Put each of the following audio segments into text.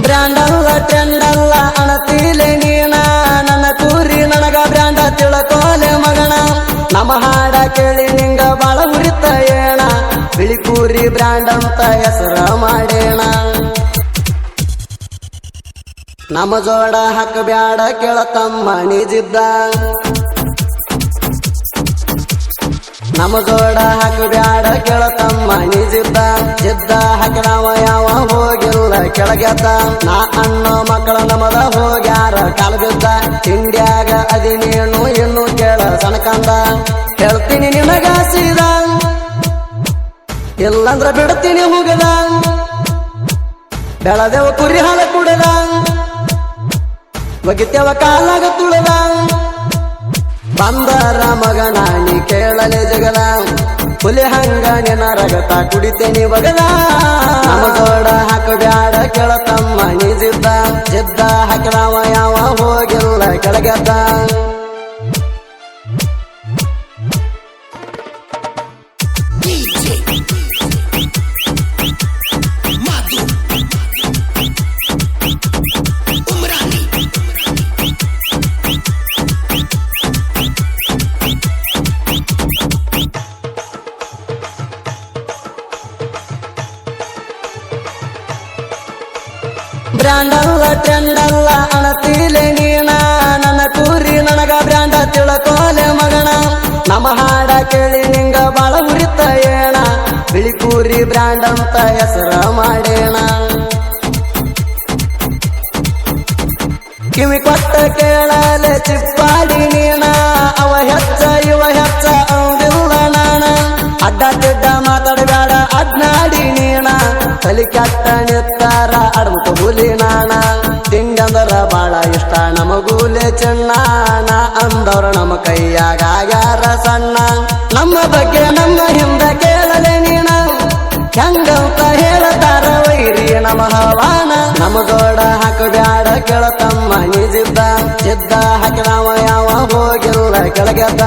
brand ಅಲ್ಲ trend ಅಲ್ಲ ಅಣತೀಲೆ ನೀನ ನನ್ನ ಕೂರಿ ನನಗ ಬ್ರ್ಯಾಂಡ ತಿಳ್ಕೋಲೆ ಮಗಣ ನಮ್ಮ ಹಾಡ ಕೇಳಿ ನಿಂಗ ಬಾಳ ಹುರಿತ ಏಣ ಬಿಳಿ ಕೂರಿ ಬ್ರ್ಯಾಂಡ್ ಅಂತ ಹೆಸರ ಮಾಡೇಣ ನಮ್ಮ ಜೋಡ ಹಾಕಬ್ಯಾಡ ಕೇಳತಮ್ಮ ನಿಜಿದ್ದ ನಮ್ಮ ಜೋಡ ಹಾಕಬ್ಯಾಡ ಕೇಳತಮ್ಮ ನಿಜಿದ್ದ ಜಿದ್ದ ಹಾಕಿದವ ಯಾವ ಹೋಗಿಲ್ಲ ಕೆಳಗೆದ್ದ ನಾ ಅನ್ನೋ ಮಕ್ಕಳ ನಮದ ಹೋಗ್ಯಾರ ಕಾಲ ಬಿದ್ದ ತಿಂಡ್ಯಾಗ ಅದಿನೇನು ಇನ್ನು ಕೇಳ ಸಣಕಂದ ಹೇಳ್ತೀನಿ ನಿನಗ ಸೀದ ಇಲ್ಲಂದ್ರ ಬಿಡ್ತೀನಿ ಹೋಗದ ಬೆಳದೇವ ಕುರಿ ಹಾಲ ಕುಡದ ಒಗಿತೇವ ಕಾಲಾಗ ತುಳದ ಬಂದರ ಮಗನ ನೀ ಕೇಳಲೆ ಜಗದ ಹುಲಿ ಹಂಗ ನಿನ ರಗತ ಕುಡಿತೇನಿ ಬಗದ ನಮ್ಮ ಜೋಡ ಹಾಕಬ್ಯಾಡ ಕೇಳತಮ್ಮ ನೀ ಜಿದ್ದ ಜಿದ್ದ ಹಾಕಿದವ ಯಾವ ಹೋಗಿಲ್ಲ ಕೆಳಗೆದ್ದ ಬ್ರ್ಯಾಂಡ್ ಅಲ್ಲ ಟ್ರೆಂಡ್ ಅಲ್ಲ ಅಣತೀಲೆ ನೀನ ನನ್ನ ಕೂರಿ ನನಗ ಬ್ರ್ಯಾಂಡ ತಿಳ್ಕೋಲೆ ಮಗಣ ನಮ್ಮ ಹಾಡ ಕೇಳಿ ನಿಂಗ ಬಾಳ ಹುರಿತ ಏಣ ಬಿಳಿ ಕೂರಿ ಬ್ರ್ಯಾಂಡ್ ಅಂತ ಹೆಸರ ಮಾಡೇಣ ಕಿವಿ ಕೊಟ್ಟ ಕೇಳಲೆ ಚಿಪ್ಪಾಡಿ ನೀನ ಅವ ಹೆಚ್ಚ ಇವ ಹೆಚ್ಚ ಅಂದಿಲ್ಲ ನಾಣ ಅಡ್ಡ ತಿಡ್ಡ ಮಾತಾಡಬೇಡ ಅಡ್ನಾಡಿ ನೀಣ ತಲಿ ಕೆಟ್ಟ ನಿತ್ತಾರ ಅಡ್ಮುಟ ಹುಲಿ ನಾಣ ತಿಂಡಂದರ ಬಾಳ ಇಷ್ಟ ನಮಗೂಲೆ ಚೆನ್ನ ಅಂದವ್ರ ನಮ್ಮ ಕೈಯಾಗ ಆಗ್ಯಾರ ಸಣ್ಣ ನಮ್ಮ ಬಗ್ಗೆ ನಮ್ಮ ಹಿಂದ ಕೇಳಲೆ ನೀಣ ಹೆಂಗಂತ ಹೇಳ್ತಾರ ವೈರಿ ನಮ್ಮ ಹವಾನ ನಮ್ಮ ಜೋಡ ಹಾಕಬ್ಯಾಡ ಕೇಳತಮ್ಮ ನಿಜಿದ್ದ ಜಿದ್ದ ಹಾಕಿದವ ಯಾವ ಹೋಗಿಲ್ಲ ಕೆಳಗೆದ್ದ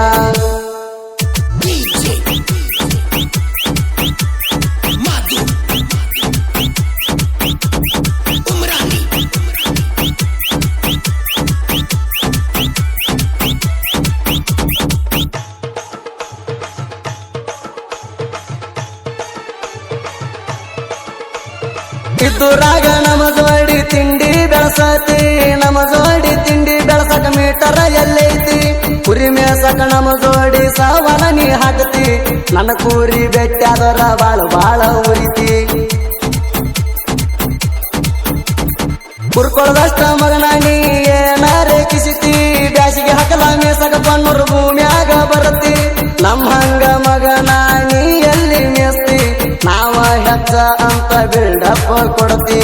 ಇದ್ದುರಾಗ ನಮ್ಮ ಜೋಡಿ ತಿಂಡಿ ಬೆಳಸತಿ ನಮ್ಮ ಜೋಡಿ ತಿಂಡಿ ಬೆಳಸಕ ಮೀಟರ ಎಲ್ಲೈತಿ ಕುರಿ ಮೇಸಕ ನಮ್ಮ ಜೋಡಿ ಸವನ ನೀ ಹಾಕತಿ ನನ್ನ ಕೂರಿ ಬೆಟ್ಟಾದರ ಬಾಳ ಬಾಳ ಉರಿತಿ ಕುರ್ಕೊಳದಷ್ಟ ಮಗನ ನೀ ಏನಾರೇ ಕಿಸಿತಿ ಬ್ಯಾಸಿಗೆ ಹಾಕಲ ಮೇಸಕ ಪನ್ನೂರು ಭೂಮಿಯಾಗ ಬರತಿ ನಮ್ಮ ಹಂಗ ಮಗನ ನೀ ಎಲ್ಲಿ ಮೇಸ್ತಿ ನಾವ ಹೆಚ್ಚ ಅಂತ ಬಿಲ್ಡಪ್ ಕೊಡತಿ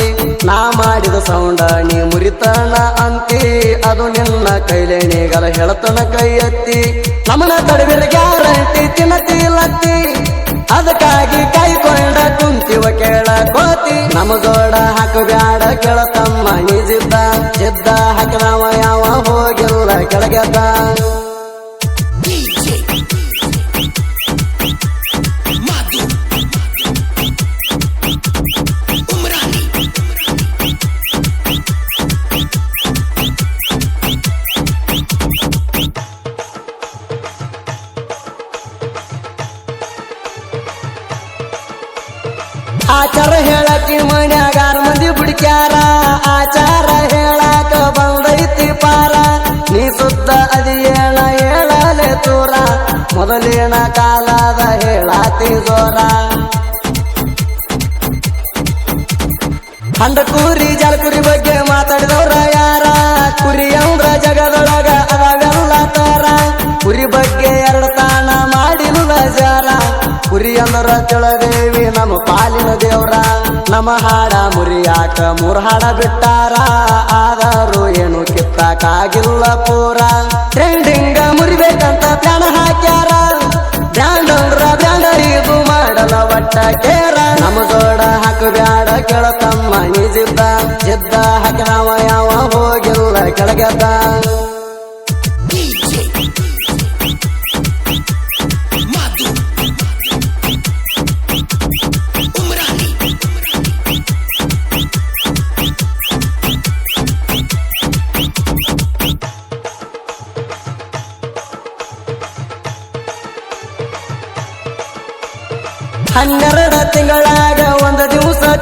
ನಾ ಮಾಡಿದ ಸೌಂಡ ನೀ ಮುರಿತನ ಅಂತಿ ಅದು ನಿನ್ನ ಕೈಲೇಣಿಗಲ ಹೇಳತನ ಕೈ ಎತ್ತಿ ನಮ್ಮನ ತಡವಿರ ಗ್ಯಾರಂಟಿ ತಿನ್ನತಿ ಲತ್ತಿ ಅದಕ್ಕಾಗಿ ಕೈಕೊಂಡ ಕುಂತಿವ ಕೇಳ ಕೋತಿ ನಮ್ಮ ಜೋಡ ಹಾಕಬ್ಯಾಡ ಕೇಳತಮ್ಮ ನೀ ಜಿದ್ದ ಜಿದ್ದ ಹಾಕಿದವ ಯಾವ ಹೋಗಿಲ್ಲ ಕೆಳಗೆದ್ದ ಆಚಾರ ಹೇಳಕಿ ಮನ್ಯಾಗಾರ ಮಂದಿ ಬಿಡ್ಕ್ಯಾರ ಆಚಾರ ಹೇಳಾಕ ಬಂದೈತಿ ಪಾರ ನೀ ಸುದ್ದ ಅದಿಯೇಣ ಹೇಳಲೆ ತೂರ ಮೊದಲಿನ ಕಾಲದ ಹೇಳಾತಿ ಜೋರ ಹಂಡ ಕುರಿ ಜಲಕುರಿ ಬಗ್ಗೆ ಮಾತಾಡಿದವ್ರ ಯಾರ ಕುರಿ ಅಂದ್ರ ಜಗದೊಳಗ ಅದಾವೆಲ್ಲ ತರ ಕುರಿ ಬಗ್ಗೆ ಎರಡು ತಾಣ ಮಾಡಿಲ್ಲ ಜಾರ ಕುರಿ ಅಂದ್ರ ತಿಳದೇವಿ ನಮ್ಮ ಪಾಲಿನ ದೇವ್ರ ನಮ್ಮ ಹಾಡ ಮುರಿಯಾಕ ಮೂರ್ ಹಾಡ ಬಿಟ್ಟಾರ ಆದರೂ ಏನು ಕಿತ್ತಾಕಾಗಿಲ್ಲ ಪೂರ ಟ್ರೆಂಡಿಂಗ ಮುರಿಬೇಕಂತ ಪ್ಲಾನ ಹಾಕ್ಯಾರ ಬ್ರ್ಯಾಂಡ್ ಅಂದ್ರ ಬ್ರ್ಯಾಂಡ ಇದು ಮಾಡಲ ಒಟ್ಟ ಕೇರ ನಮ್ಮ ಜೋಡ ಹಾಕಬ್ಯಾಡ ಕೇಳತಮ್ಮ ನೀ ಜಿದ್ದ ಜಿದ್ದ ಹಾಕಿದವ ಯಾವ ಹೋಗಿಲ್ಲ ಕೆಳಗೆದ್ದ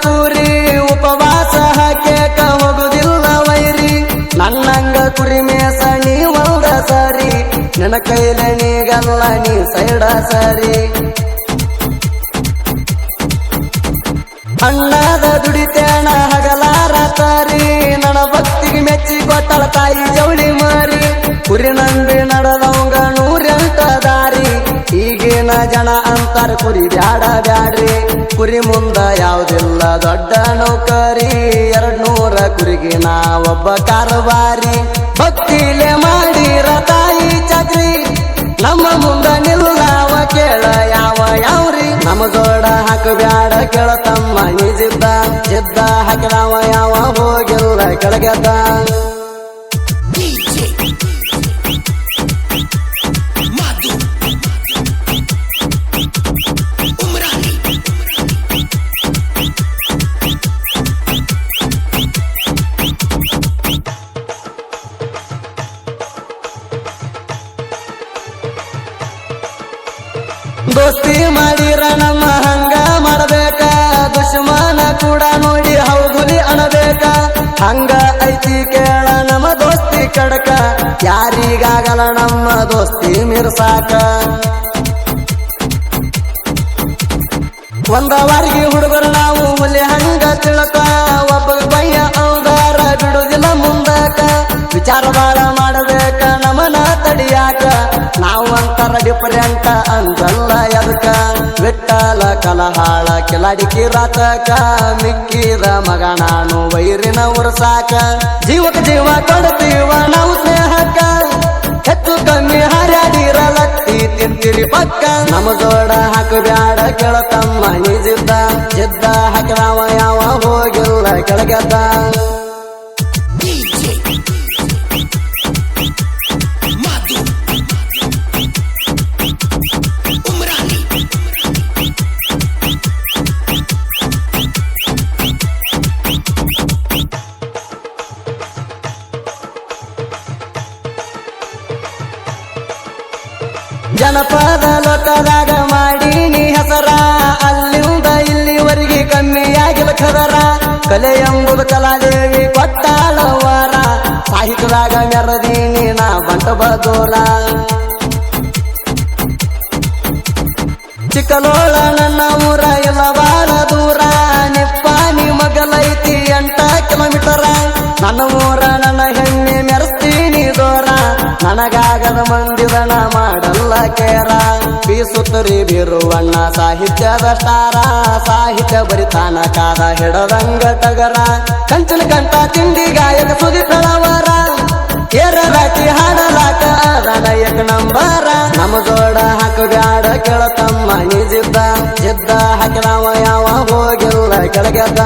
ಕೂರಿ ಉಪವಾಸ ಹಾಕ್ಯಾಕ ಹೋಗುದಿಲ್ಲ ವೈರಿ ನನ್ನಂಗ ಕುರಿ ಮೇಸ ನೀ ಒಂದ ಸರಿ ನಿನ್ನ ಕೈಲೆ ನೀಗಲ್ಲ ನೀ ಸೈಡ ಸರಿ ಅಣ್ಣದ ದುಡಿತೇಣ ಹಗಲಾರ ತಾರಿ ನನ್ನ ಭಕ್ತಿಗೆ ಮೆಚ್ಚಿ ಕೊಟ್ಟಳ ತಾಯಿ ಜವಳಿ ಮಾರಿ ಕುರಿ ನಂಬಿ ನಡೆದವಂಗ 108 ದಾರಿ ಈಗಿನ ಜನ ಅಂತಾರ ಕುರಿ ಬ್ಯಾಡ ಬ್ಯಾಡ್ರಿ ಕುರಿ ಮುಂದ ಯಾವುದಿಲ್ಲ ದೊಡ್ಡ ನೌಕರಿ 200 ಕುರಿಗೆ ನಾ ಒಬ್ಬ ಕಾರವಾರಿ ಭಕ್ತಿಲೆ ಮಾಡಿರ ತಾಯಿ ಚಕ್ರಿ ನಮ್ಮ ಮುಂದ ನಿಲ್ಲಾವ ಕೇಳ ಯಾವ್ರಿ ನಮ್ಮ ಜೋಡ ಹಾಕಬ್ಯಾಡ ಕೇಳ ತಮ್ಮ ನಿಜಿದ್ದ ಜಿದ್ದ ಹಾಕಿದವ ಯಾವ ಹೋಗಿಲ್ಲ ಕೆಳಗೆದ್ದ ದೋಸ್ತಿ ಮಾಡಿರ ನಮ್ಮ ಹಂಗ ಮಾಡಬೇಕ ದುಶ್ಮನ ಕೂಡ ನೋಡಿ ಹೌದುಲಿ ಅಣಬೇಕ ಹಂಗ ಐತಿ ಕೇಳ ನಮ್ಮ ದೋಸ್ತಿ ಕಡಕ ಯಾರಿಗಾಗಲ್ಲ ನಮ್ಮ ದೋಸ್ತಿ ಮಿರ್ಸಾಕ ಒಂದ ವಾರಿಗೆ ಹುಡುಗರು ನಾವು ಹುಲಿ ಹಂಗ ತಿಳಕ ಒಬ್ಬ ಬಯ್ಯ ಅವದಾರ ಬಿಡುದಿಲ್ಲ ಮುಂದಕ ವಿಚಾರ ಬಾಳ ಮಾಡಬೇಕ ನಮನ ತಡಿಯಾಕ ನಾವು ಅಂತರ ಡಿಫರೆಂಟ್ ಅಂದಲ್ಲ ಎದಕ ವಿಠಲ ಕಲಹಾಳ ಕಿಲಾಡಿಕಿ ರಾತಕ ಮಿಕ್ಕಿದ ಮಗ ನಾನು ವೈರಿನ ಉರ್ಸಾಕ ಜೀವಕ್ಕೆ ಜೀವ ಕೊಡ್ತೀವ ನಾವು ಸ್ನೇಹಕ್ಕ ಹೆಚ್ಚು ಕಮ್ಮಿ ಹರ್ಯಾಡಿರ ಲತ್ತಿ ತಿಂತಿರಿ ಪಕ್ಕ ನಮ್ಮ ಜೋಡ ಹಾಕಬ್ಯಾಡ ಕೇಳ ತಮ್ಮ ನಿಜಿದ್ದ ಜಿದ್ದ ಹಾಕಿದವ ಯಾವ ಹೋಗಿಲ್ಲ ಕೆಳಗೆದ್ದ ಜನಪದ ಲೋಕದಾಗ ಮಾಡೀನಿ ಹೆಸರ ಅಲ್ಲಿಂದ ಇಲ್ಲಿವರೆಗೆ ಕಮ್ಮಿಯಾಗಿಲ್ಲ ಖದರ ಕಲೆ ಎಂಬುದು ಕಲಾದೇವಿ ಕೊಟ್ಟಾಳ ವಾರ ಸಾಹಿತ್ಯದಾಗ ಮೆರದೀನಿ ನಾ ಬಂಟ ಬದೋರ ಚಿಕ್ಕಲೋಳ ನನ್ನ ಊರ ಇಲ್ಲ ಬಾಳ ದೂರ ನಿಪ್ಪಾನಿ ಮಗಲೈತಿ 8 ಕಿಲೋಮೀಟರ ನನ್ನ ಊರ ನನ್ನ ಹೆಣ್ಣೆ ಮೆರೆಸ್ತೀನಿ ದೂರ ನನಗಾಗದ ಮಂದಿದನ ಮಾಡಲ್ಲ ಕೇರ ಬೀಸುತ್ತರಿ ಬೀರುವಣ್ಣ ಸಾಹಿತ್ಯದ ಸ್ಟಾರ ಸಾಹಿತ್ಯ ಬರಿತಾನ ಕಾದ ಹಿಡದಂಗ ಟಗರ ಕಂಚನ ಕಂಠ ತಿಂಡಿ ಗಾಯಕ ಸುದಿ ತಳವರ ಏರರಾಕಿ ಹಾಡಲಾಕ ಅದನ 1 ನಂಬರ ನಮ್ಮ ಜೋಡ ಹಾಕಬ್ಯಾಡ ಕೇಳ ತಮ್ಮ ನಿಜಿದ್ದ ಜಿದ್ದ ಹಾಕಿದವ ಯಾವ ಹೋಗಿಲ್ಲ ಕೆಳಗೆದ್ದ